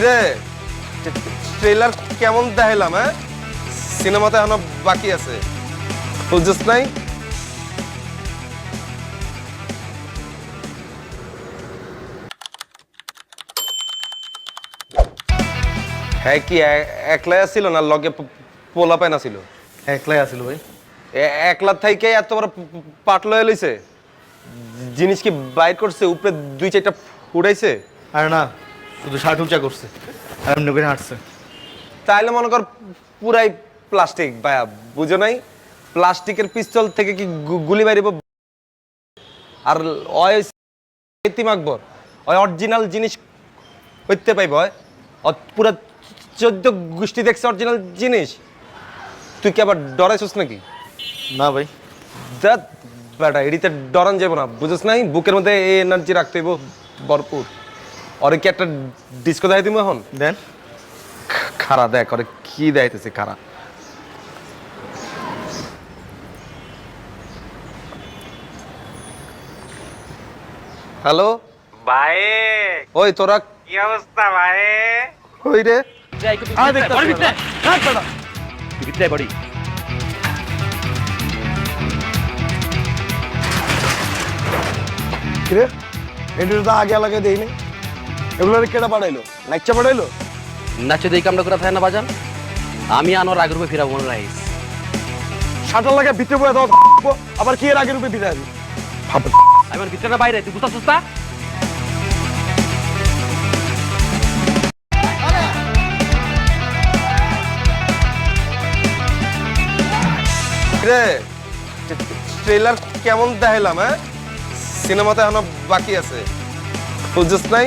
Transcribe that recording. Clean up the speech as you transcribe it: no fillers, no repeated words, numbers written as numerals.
রে ট্রেলার কেমন দেখাইলাম? হ্যাঁ, সিনেমাতে এখনো বাকি আছে, বুঝছিস নাই? হ্যাঁ, কি একলাই আসছিল না লগে পোলা পায়না ছিল? একলাই আসিল ভাই। একলা থেকে এত বড় পাট লয়ে লইছে, জিনিস কি বাইর করছে, উপরে দুই চারটা উড়াইছে? আরে না, শুধু শার্ট উঁচা করছে আর এমনি করে হাঁটছে। তাইলে মনে কর পুরাই প্লাস্টিক ভাইয়া, বুঝো নাই? প্লাস্টিকের পিস্তল থেকে কি গুলি বাইরিব? আর ওই এতিম আকবর ওই অরিজিনাল জিনিস হইতে পাইব? পুরা 14 গোষ্ঠী দেখছে অরিজিনাল জিনিস, তুই কি আবার ডরাইছিস নাকি? না ভাই, দেখ বেটা, এডিতে ডরান যাবো না, বুঝিস নাই? বুকের মধ্যে এই এনার্জি রাখতে হইব ভরপুর। ওরে কি একটা ডিস্কো দেখাই দিব এখন? দেন। খারা দেখ ওরে কি দেখাইতেছে, খারা। হ্যালো ভাই, ওই তোরা কি অবস্থা ভাই? ওই রে কিরে এটা তো আগে লাগে দেই নাই, এগুলো কেটা পাঠাইলো? নাইচা পাঠাইলো? নাচে দিয়ে কামটা করে থাকে না বাজান। আমি আনোর আগের রূপে ফিরাবো না রাইস। শাটার লাগে ভিতরে বয়ে দাও, আবার কি এর আগে রূপে ফিরে আসবি? আমার ভিতরে বাইরে তুই বুঝতে সুস্তা। রে ট্রেলার কেমন দেখাইলাম? হ্যাঁ, সিনেমাতে এখনো বাকি আছে, বুঝছিস নাই?